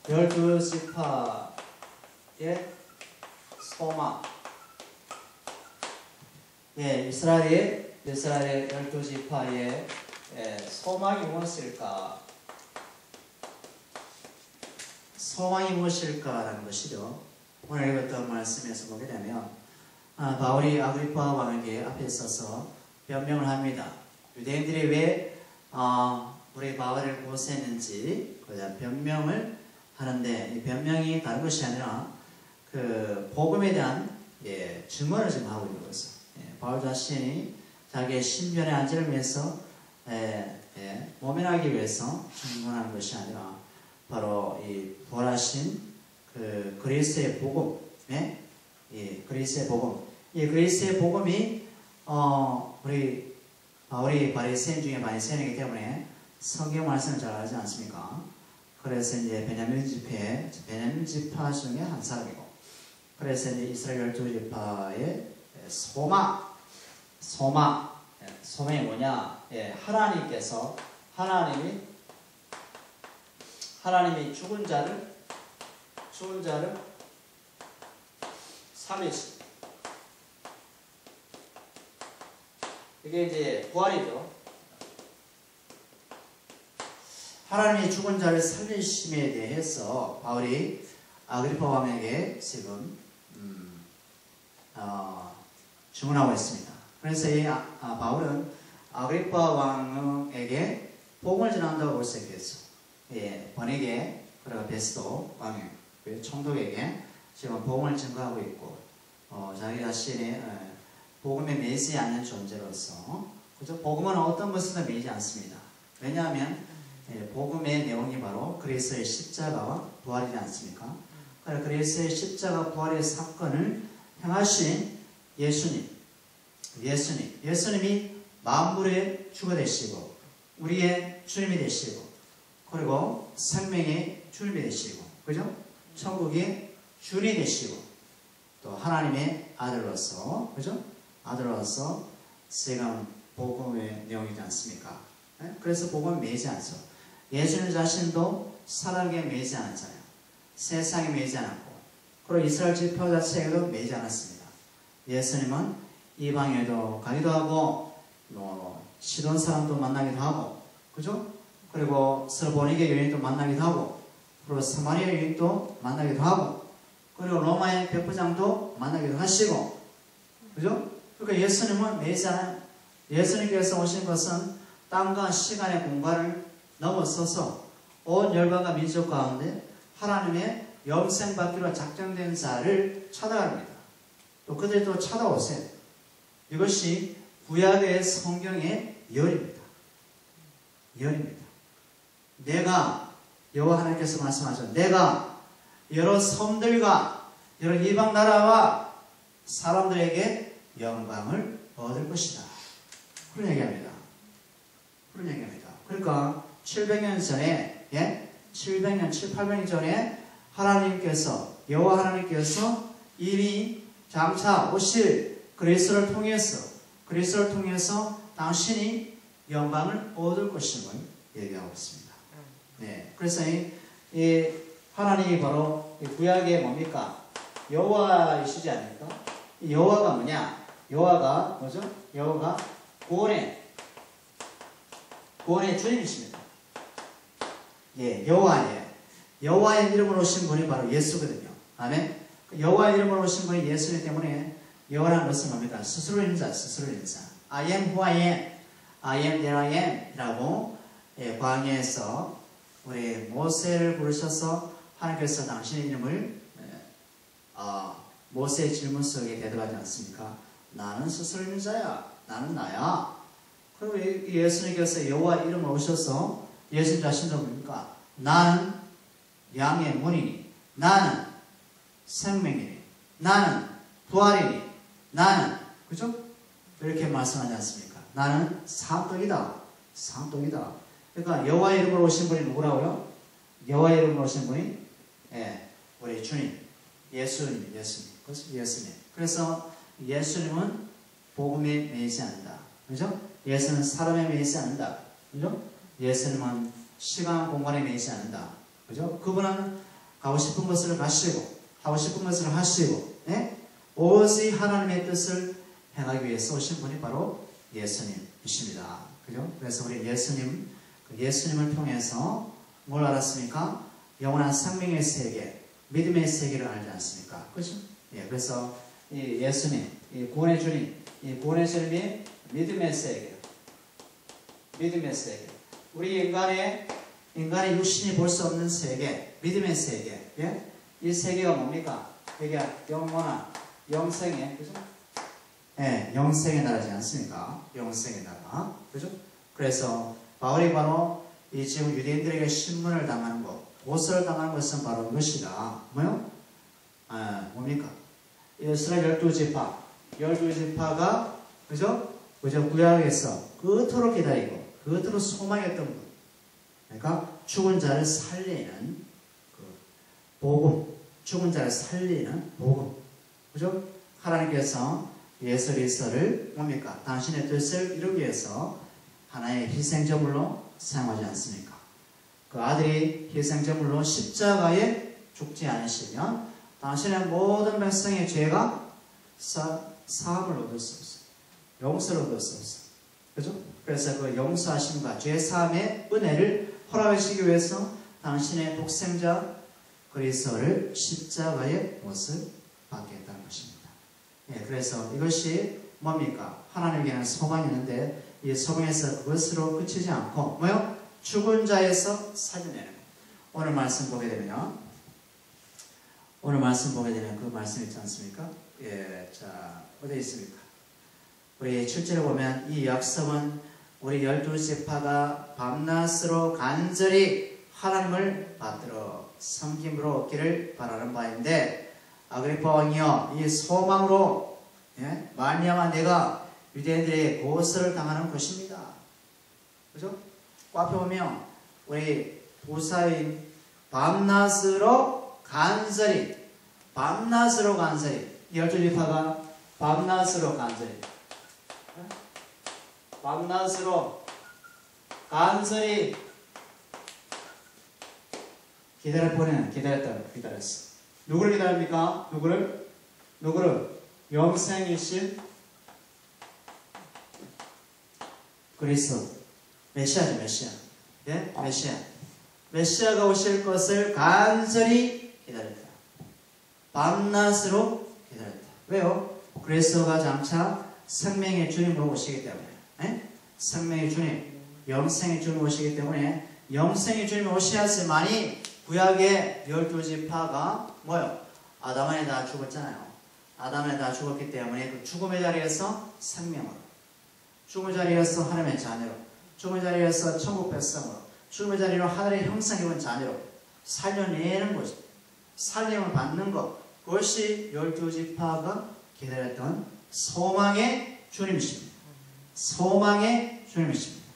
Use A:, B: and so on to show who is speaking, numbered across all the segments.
A: 12지파의 소망. 예, 이스라엘의 12지파의 소망이 무엇일까? 소망이 무엇일까라는 것이죠. 오늘 읽었던 말씀에서 보게 되면 바울이 아그리파 왕에게 앞에 서서 변명을 합니다. 유대인들이 왜 우리 바울을 고소했는지 변명을 하는데, 이 변명이 다른 것이 아니라 그 복음에 대한 증언을 지금 하고 있는 것을, 바울 자신이 자기의 신변의 안전을 위해서 모면하기 위해서 증언하는 것이 아니라 바로 이 부활하신 그 그리스도의 복음, 그리스도의 복음, 이 그리스도의 복음이 우리 바울이 바리새인 중에 바리새인이기 때문에 성경 말씀을 잘 알지 않습니까? 그래서 이제 베냐민 지파 중에 한 사람이고, 그래서 이제 이스라엘 12지파의 소망이 뭐냐? 하나님께서 하나님이 죽은 자를 살리시. 이게 이제 부활이죠. 하나님이 죽은 자를 살리심에 대해서 바울이 아그리파 왕에게 지금 증언하고 있습니다. 그래서 이 바울은 아그리파 왕에게 복음을 전한다고 볼 수 있겠죠. 번에게, 그리고 베스도 왕에, 총독에게 지금 복음을 증거하고 있고, 자기 자신의 복음에 매이지 않는 존재로서, 그죠? 복음은 어떤 것에도 매이지 않습니다. 왜냐하면 복음의 내용이 바로 그리스도의 십자가와 부활이지 않습니까? 그리스도의 십자가 부활의 사건을 행하신 예수님이 만물의 주가 되시고, 우리의 주님이 되시고, 그리고 생명의 주님이 되시고, 그죠? 천국의 주인이 되시고, 또 하나님의 아들로서, 그죠? 아들로서 지금 복음의 내용이지 않습니까? 그래서 복음은 매이지 않죠. 예수님 자신도 사랑에 매이지 않았잖아요. 세상에 매이지 않았고, 그리고 이스라엘 지파 자체에도 매이지 않았습니다. 예수님은 이방에도 가기도 하고, 시돈 사람도 만나기도 하고, 그죠? 그리고 스로보니게 여인도 만나기도 하고, 그리고 사마리아 여인도 만나기도 하고, 그리고 로마의 백부장도 만나기도 하시고, 그죠? 그러니까 예수님은 매이지 않아요. 예수님께서 오신 것은 땅과 시간의 공간을 넘어서서 온 열방과 민족 가운데 하나님의 영생받기로 작정된 자를 찾아갑니다. 또 그들도 찾아오세요. 이것이 구약의 성경의 열입니다. 내가, 여호와 하나님께서 말씀하셨죠. 내가 여러 섬들과 여러 이방 나라와 사람들에게 영광을 얻을 것이다. 그런 얘기합니다. 그러니까 700년 전에, 700년, 800년 전에 여호와 하나님께서 이미 장차 오실 그리스도를 통해서 당신이 영광을 얻을 것임을 얘기하고 있습니다. 그래서 이 하나님이 바로 구약의 뭡니까? 여호와이시지 않습니까? 여호와가 뭐냐? 여호와가 뭐죠? 여호와가 구원의 주님이십니다. 여호와의 이름으로 오신 분이 바로 예수거든요. 아멘. 여호와의 이름으로 오신 분이 예수이기 때문에 여호와라는 것은 뭡니까? 스스로 있는 자. I am who I am. I am that I am. 이라고 광야에서 우리 모세를 부르셔서 하나님께서 당신의 이름을 모세의 질문 속에 대답하지 않습니까? 나는 스스로 있는 자야. 나는 나야. 그리고 예수님께서 여호와 이름으로 오셔서 예수님 자신도 뭡니까? 나는 양의 문이니, 나는 생명이니, 나는 부활이니, 나는, 그죠? 이렇게 말씀하지 않습니까? 나는 산떡이다. 그러니까 여호와의 이름으로 오신 분이 누구라고요? 여호와의 이름으로 오신 분이 우리 주님, 예수님. 그래서 예수님은 복음에 매이지 않는다. 그죠? 예수는 사람에 매이지 않는다. 그죠? 예수님은 시간 공간에 매이지 않는다. 그죠? 그분은 가고 싶은 것을 가시고 하고 싶은 것을 하시고 예? 오직 하나님의 뜻을 행하기 위해서 오신 분이 바로 예수님이십니다. 그죠? 그래서 우리 예수님을 통해서 뭘 알았습니까? 영원한 생명의 세계, 믿음의 세계를 알지 않습니까? 그죠? 예, 그래서 이 예수님, 이 구원의 주님, 이 구원의 주님이 믿음의 세계, 믿음의 세계. 우리 인간의 육신이 볼 수 없는 세계, 믿음의 세계. 예? 이 세계가 뭡니까? 이게 영원한 영생의, 그죠? 예, 영생의 나라지 않습니까? 영생의 나라. 그죠? 그래서 바울이 바로 이 지금 유대인들에게 신문을 당하는 것, 고소를 당하는 것은 바로 이것이다. 뭐요? 뭡니까? 이스라엘 12지파가, 그죠? 구약에서 그토록 기다리고, 그토록 소망했던 것. 그러니까 죽은 자를 살리는 그 복음, 죽은 자를 살리는 복음. 그죠? 하나님께서 예수 그리스도를 뭡니까? 당신의 뜻을 이루기 위해서 하나의 희생제물로 사용하지 않습니까? 그 아들이 희생제물로 십자가에 죽지 않으시면 당신의 모든 백성의 죄가 사함을 얻을 수 없어요. 용서를 얻을 수 없어요. 그죠? 그래서 그 용서하심과 죄사함의 은혜를 허락하시기 위해서 당신의 독생자 그리스도를 십자가의 못을 받겠다는 것입니다. 예, 그래서 이것이 뭡니까? 하나님에게는 소망이 있는데 이 소망에서 그것으로 그치지 않고 뭐요? 죽은 자에서 살려내는 것. 오늘 말씀 보게 되면 그 말씀 있지 않습니까? 예, 자, 어디 있습니까? 우리 7절에 보면 이 약속은 우리 12지파가 밤낮으로 간절히 하나님을 받들어 섬김으로 얻기를 바라는 바인데 아그리파 왕이여 이 소망으로 말미암아 내가 유대인들의 고소를 당하는 것입니다. 그죠? 그 앞에 보면 우리 부사인 밤낮으로 간절히 12지파가 밤낮으로 간절히 기다렸어. 누구를 기다립니까? 누구를? 영생이신 그리스도. 메시아죠. 예? 메시아가 오실 것을 간절히 기다렸다. 밤낮으로 기다렸다. 왜요? 그리스도가 장차 생명의 주님으로 오시기 때문에. 예? 생명의 주님, 영생의 주님 오시기 때문에 영생의 주님 오셔야지만이 구약의 12지파가 뭐요? 아담에 다 죽었잖아요. 아담에 다 죽었기 때문에 그 죽음의 자리에서 생명으로, 죽음의 자리에서 하나님의 자녀로, 죽음의 자리에서 천국 백성으로, 죽음의 자리로 하늘의 형상 입은 자녀로 살려내는 거죠. 살림을 받는 것. 그것이 12지파가 기다렸던 소망의 주님이십니다. 소망의 주님이십니다.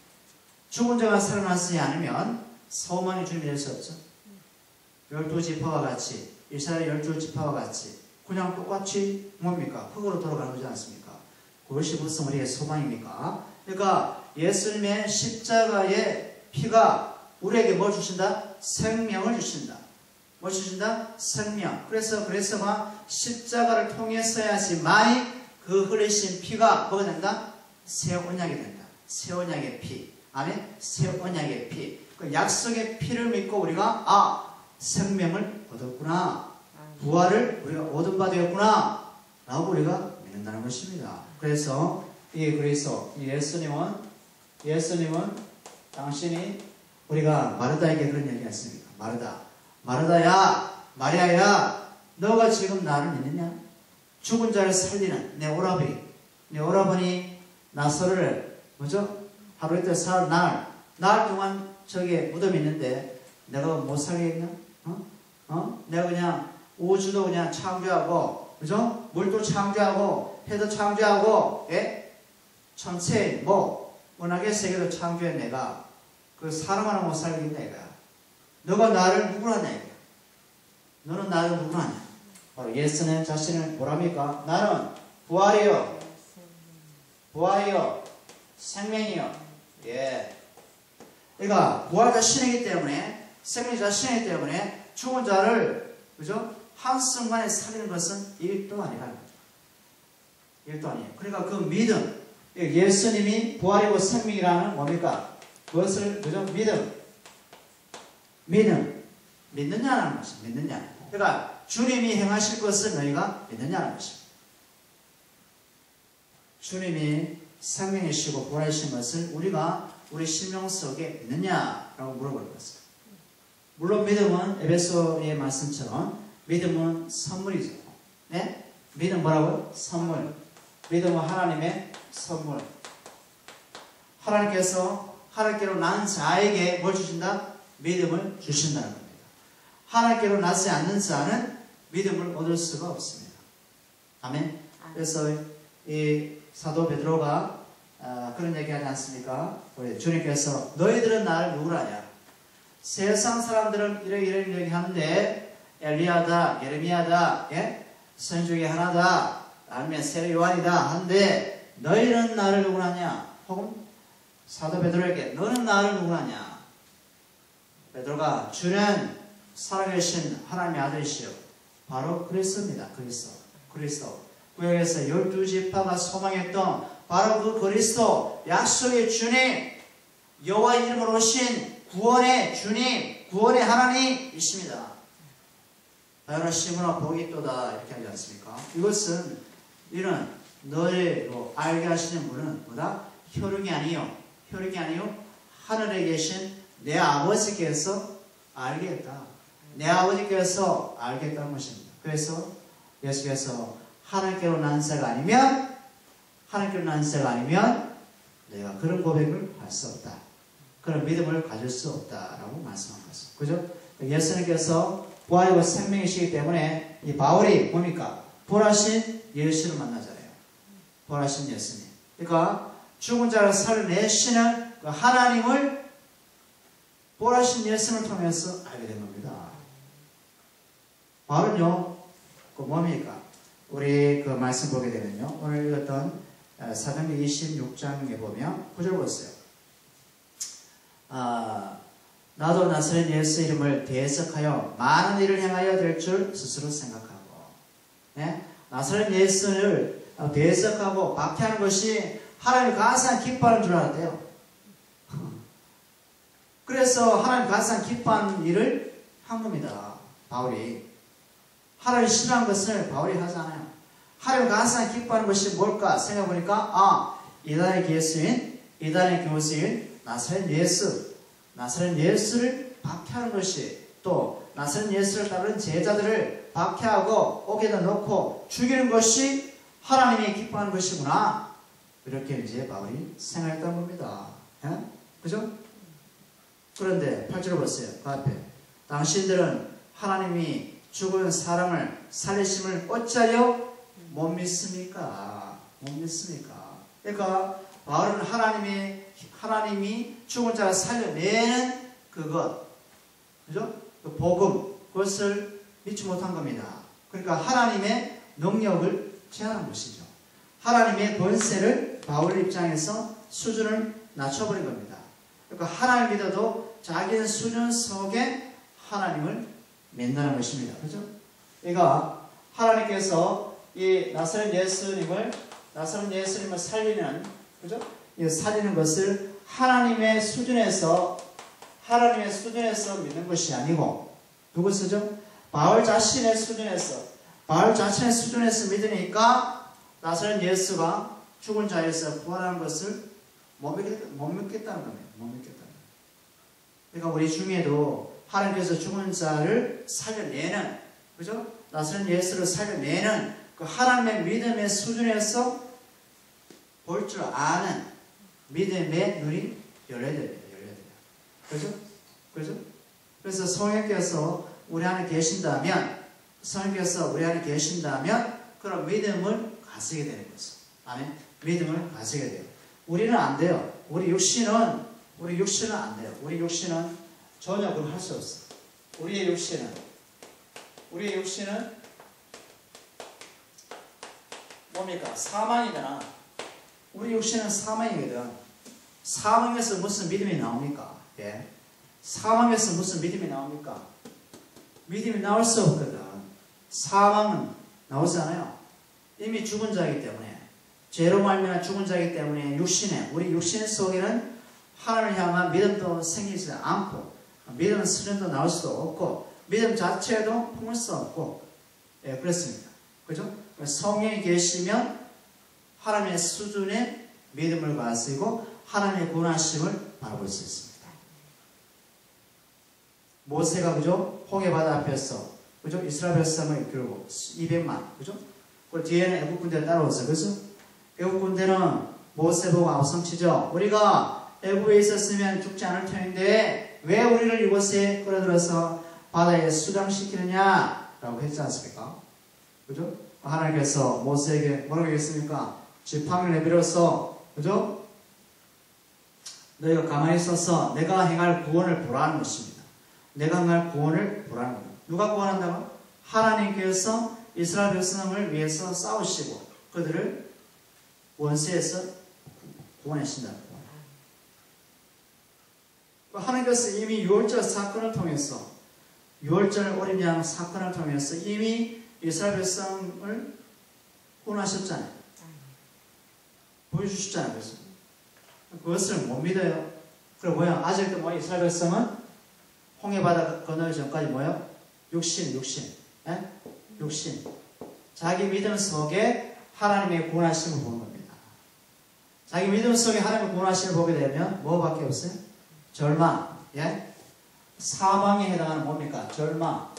A: 죽은 자가 살아나지 않으면 소망의 주님이 될 수 없죠. 12지파와 같이, 이스라엘 12지파와 같이 그냥 똑같이 뭡니까? 흙으로 돌아가는 거지 않습니까? 그것이 무슨 우리의 소망입니까? 그러니까 예수님의 십자가의 피가 우리에게 뭘 주신다? 생명을 주신다. 뭘 주신다? 생명. 그래서 그리스도가 십자가를 통해서야지만이 그 흘리신 피가 뭐가 된다? 새 언약이 된다. 새 언약의 피. 아멘? 새 언약의 피. 그 약속의 피를 믿고 우리가 생명을 얻었구나. 부활을 우리가 얻은 바 되었구나. 라고 우리가 믿는다는 것입니다. 그래서 이 그리스도, 이 예수님은 당신이 우리가 마르다에게 그런 얘기 했습니까? 마리아야, 너가 지금 나를 믿느냐? 죽은 자를 살리는 내 오라버니 나사로를 하루 이틀 살 날 동안 저기에 무덤이 있는데 내가 못 살겠나? 내가 그냥 우주도 그냥 창조하고, 그죠? 물도 창조하고, 해도 창조하고, 예? 천체, 은하계 세계도 창조해 내가 그 사람 하나 못 살겠냐 이거야. 너가 나를 누구로 하냐 이거야. 너는 나를 누구로 하냐. 바로 예수는 자신을 뭐랍니까? 나는 부활이요, 생명이요. 예. 그러니까 부활자 신이기 때문에 생명 자신이기 때문에 죽은 자를, 그죠? 한순간에 살리는 것은 일도 아니라는 거죠. 일도 아니에요. 그러니까 그 믿음, 예수님이 부활이고 생명이라는 뭡니까? 그것을, 그죠? 믿음. 믿느냐는 것이 믿느냐. 그러니까 주님이 행하실 것을 너희가 믿느냐는 것입니다. 주님이 생명이시고 부활이신 것을 우리가 우리 심령 속에 믿느냐라고 물어보는 것입니다. 물론 믿음은 에베소의 말씀처럼 믿음은 선물이죠. 네? 믿음 뭐라고요? 선물. 믿음은 하나님의 선물. 하나님께로 난 자에게 뭘 주신다? 믿음을 주신다는 겁니다. 하나님께로 나지 않는 자는 믿음을 얻을 수가 없습니다. 아멘. 그래서 이 사도 베드로가 그런 얘기하지 않습니까? 우리 주님께서 너희들은 나를 누구라 하냐? 세상 사람들은 이런 얘기하는데 엘리야다, 예레미야다, 예? 선지 중에 하나다, 아니면 세례 요한이다 하는데 너희는 나를 누구라 하냐? 혹은 사도 베드로에게 너는 나를 누구라 하냐? 베드로가 주는 살아계신 하나님의 아들이시요 바로 그리스도입니다. 그리스도. 구약에서 12지파가 소망했던 바로 그 그리스도, 약속의 주님, 여호와 이름으로 오신 구원의 주님, 구원의 하나님이십니다. 바요나 시므나 복이 있도다 이렇게 하지 않습니까? 이것은 이런 너희로 알게 하시는 분은 뭐다? 혈육이 아니요 하늘에 계신 내 아버지께서 알게 했다. 내 아버지께서 알게 했다는 것입니다. 그래서 예수께서 하나님께로 난 자가 아니면 내가 그런 고백을 할 수 없다. 그런 믿음을 가질 수 없다라고 말씀한 것입니다. 그죠? 예수님께서 부활이고 생명이시기 때문에 이 바울이 뭡니까? 부활하신 예수를 만나잖아요. 부활하신 예수님. 그러니까 죽은 자를 살려내시는 그 하나님을 부활하신 예수를 통해서 알게 된 겁니다. 바울은요, 그 뭡니까? 우리 그 말씀 보게 되면요. 오늘 읽었던 사도행전 26장에 보면 9절 보세요. 나도 나사렛 예수 이름을 대적하여 많은 일을 행하여 될 줄 스스로 생각하고, 네? 나사렛 예수를 대적하고 박해하는 것이 하나님이 가장 기뻐하는 줄 알았대요. 그래서 하나님 가장 기뻐하는 일을 한 겁니다. 바울이. 하나님이 싫어하는 것을 바울이 하지 않아요. 하나님이 가장 기뻐하는 것이 뭘까 생각해보니까 이단의 교수인 나사렛 예수를 박해하는 것이, 또 나사렛 예수를 따르는 제자들을 박해하고 옥에다 넣고 죽이는 것이 하나님이 기뻐하는 것이구나, 이렇게 이제 바울이 생각했던 겁니다. 예? 그죠? 그런데 8절 보세요. 그 앞에 당신들은 하나님이 죽은 사람을 살리심을 어찌하여 못 믿습니까? 못 믿습니까? 그러니까 바울은 하나님이 죽은 자를 살려내는 그것, 그죠? 그 복음, 그것을 믿지 못한 겁니다. 그러니까 하나님의 능력을 제한한 것이죠. 하나님의 권세를 바울 입장에서 수준을 낮춰버린 겁니다. 그러니까 하나님을 믿어도 자기의 수준 속에 하나님을 믿는다는 것입니다. 그죠? 그러니까 하나님께서 이 나사렛 예수님을 살리는, 그죠? 살리는 것을 하나님의 수준에서 믿는 것이 아니고, 누구 수준? 바울 자신의 수준에서 믿으니까 나사렛 예수가 죽은 자에서 부활하는 것을 못 믿겠다는 겁니다. 못 믿겠다는 거예요. 그러니까 우리 중에도 하나님께서 죽은 자를 살려내는, 그죠? 나사렛 예수를 살려내는 그 하나님의 믿음의 수준에서 볼 줄 아는 믿음의 눈이 열려야 됩니다. 그죠? 그죠? 그래서 성령께서 우리 안에 계신다면, 그런 믿음을 가지게 되는 거죠. 아멘. 믿음을 가지게 돼요. 우리는 안 돼요. 우리 육신은 안 돼요. 우리 육신은 전혀 그걸 할 수 없어. 우리의 육신은 뭡니까? 사망이잖아. 우리 육신은 사망이거든. 사망에서 무슨 믿음이 나옵니까? 예. 사망에서 무슨 믿음이 나옵니까? 믿음이 나올 수 없거든. 사망은 나오지 않아요. 이미 죽은 자이기 때문에, 죄로 말미암아 죽은 자이기 때문에 우리 육신 속에는 하나님을 향한 믿음도 생기지 않고, 믿음 수준도 나올 수도 없고, 믿음 자체도 품을 수 없고, 예, 그렇습니다. 그죠? 성령이 계시면 하나님의 수준의 믿음을 가지고 하나님의 권하심을 바라볼 수 있습니다. 모세가 그죠? 홍해바다 앞에서 그죠? 이스라엘 백성을 이끌고 200만 그죠? 그 뒤에는 애국 군대가 따라오죠. 그죠? 애국 군대는 모세 보고 아우성치죠. 우리가 애국에 있었으면 죽지 않을 터인데 왜 우리를 이곳에 끌어들여서 바다에 수장시키느냐 라고 했지 않습니까? 그죠? 하나님께서 모세에게 뭐라고 했습니까? 지팡이를 내밀어서 그죠? 너희가 가만히 있어서 내가 행할 구원을 보라는 것입니다. 내가 행할 구원을 보라는 겁니다. 누가 구원한다고? 하나님께서 이스라엘 백성을 위해서 싸우시고 그들을 원수에서 구원하신다. 하나님께서 이미 6월절 사건을 통해서 6월절 어린 양 사건을 통해서 이미 이스라엘 백성을 구원하셨잖아요. 보여주셨잖아요. 그래서 그것을 못 믿어요. 그리고 뭐야? 아직도 뭐 이스라엘 백성은 홍해바다 건너기 전까지 뭐요? 육신. 예? 육신. 자기 믿음 속에 하나님의 구원하심을 보는 겁니다. 자기 믿음 속에 하나님의 구원하심을 보게 되면 뭐밖에 없어요? 절망. 예? 사망에 해당하는 뭡니까? 절망.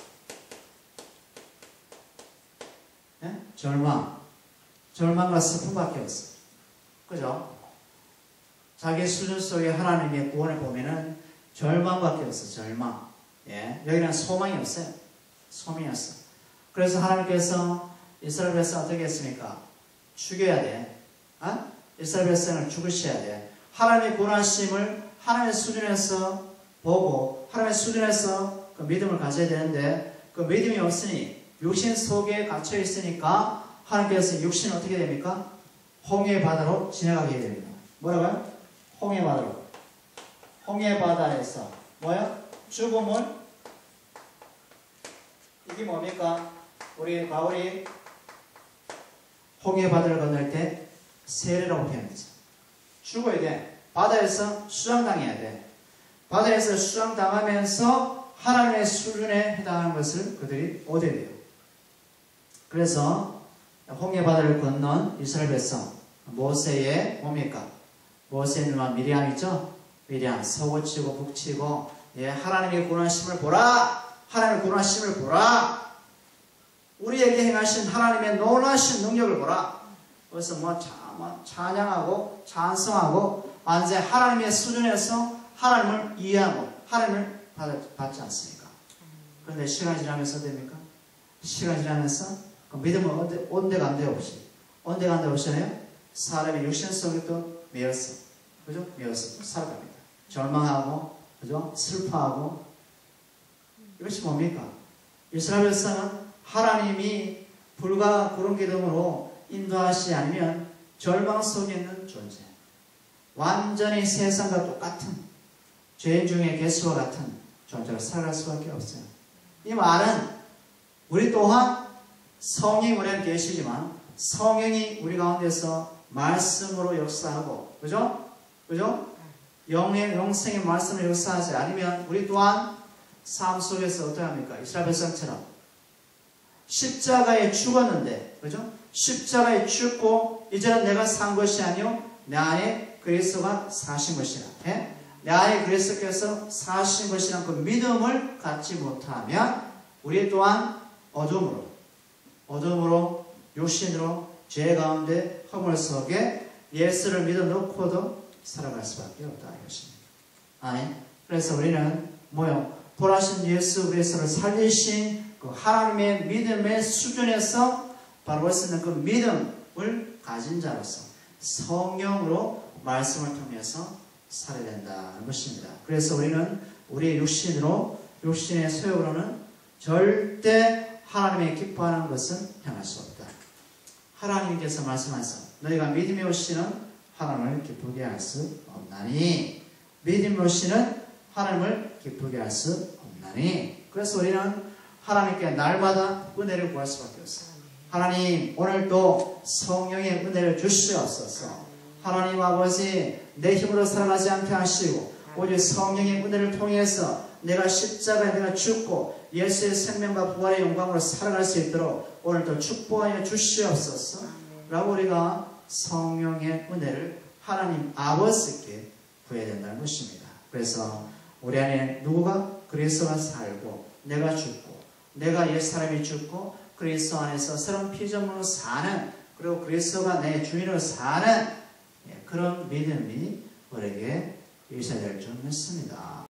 A: 예? 절망과 슬픔밖에 없어요. 그죠? 자기 수준 속에 하나님의 구원을 보면은 절망밖에 없어. 절망. 예? 여기는 소망이 없어요. 소망이 없어. 그래서 하나님께서 이스라엘 백성 어떻게 했습니까? 죽여야 돼. 어? 이스라엘 백성을 죽으셔야 돼. 하나님의 구원하심을 하나님의 수준에서 보고 하나님의 수준에서 그 믿음을 가져야 되는데 그 믿음이 없으니 육신 속에 갇혀 있으니까 하나님께서 육신은 어떻게 됩니까? 홍해 바다로 지나가게 됩니다. 뭐라고요? 홍해 바다로. 홍해 바다에서 뭐요? 죽음을 이게 뭡니까? 우리 바울이 홍해 바다를 건널 때 세례라고 표현했죠. 죽어야 돼. 바다에서 수장당해야 돼. 바다에서 수장당하면서 하나님의 수준에 해당하는 것을 그들이 얻어야 돼요. 그래서 홍해 바다를 건넌 이스라엘 백성 모세의 뭡니까? 모세의 누나 미리암 있죠? 미리암 서고치고 북치고 예, 하나님의 구원하심을 보라. 하나님의 구원하심을 보라. 우리에게 행하신 하나님의 놀라신 능력을 보라. 그래서 찬양하고 찬송하고 완전 하나님의 수준에서 하나님을 이해하고 하나님을 받지 않습니까? 그런데 시간이 지나면서 됩니까? 시간이 지나면서 그 믿음은 온데간데 없이 온데간데 없이요 사람의 육신 속에 또 매였어. 그죠? 매였어. 살아갑니다. 절망하고 그죠? 슬퍼하고 이것이 뭡니까? 이스라엘 백성은 하나님이 불과 구름 기둥으로 인도하시지 않으면 절망 속에 있는 존재. 완전히 세상과 똑같은 죄인 중에 개수와 같은 존재로 살아갈 수밖에 없어요. 이 말은 우리 또한 성령이 우리한테 계시지만 성령이 우리 가운데서 말씀으로 역사하고 그죠? 영생의 말씀을 역사하지 않으면 우리 또한 삶 속에서 어떻게 합니까? 이스라엘 백성처럼 십자가에 죽었는데 그죠? 십자가에 죽고 이제는 내가 산 것이 아니요 내 안에 그리스도가 사신 것이라. 예? 내 안에 그리스도께서 사신 것이란 그 믿음을 갖지 못하면 우리 또한 어둠으로 육신으로 죄 가운데 허물 속에 예수를 믿어 놓고도 살아갈 수밖에 없다는 것입니다. 아멘. 그래서 우리는 돌아신 예수 그리스도를 살리신 그 하나님의 믿음의 수준에서 바라볼 수 있는 그 믿음을 가진 자로서 성령으로 말씀을 통해서 살아야 된다는 것입니다. 그래서 우리는 우리의 육신의 소욕으로는 절대 하나님의 기뻐하는 것은 향할 수 없다. 하나님께서 말씀하셔서 너희가 믿음이 오시는 하나님을 기쁘게 할 수 없나니 믿음이 오시는 하나님을 기쁘게 할 수 없나니. 그래서 우리는 하나님께 날마다 은혜를 구할 수밖에 없어요. 하나님 오늘도 성령의 은혜를 주시옵소서. 하나님 아버지 내 힘으로 살아가지 않게 하시고 오직 성령의 은혜를 통해서 내가 십자가에 내가 죽고 예수의 생명과 부활의 영광으로 살아갈 수 있도록 오늘도 축복하여 주시옵소서 라고 우리가 성령의 은혜를 하나님 아버지께 구해야 된다는 것입니다. 그래서 우리 안에 누구가 그리스도가 살고 내가 죽고 내가 옛사람이 죽고 그리스도 안에서 새로운 피조물로 사는, 그리고 그리스도가 내 주인으로 사는 그런 믿음이 우리에게 있어야 될 줄 믿습니다.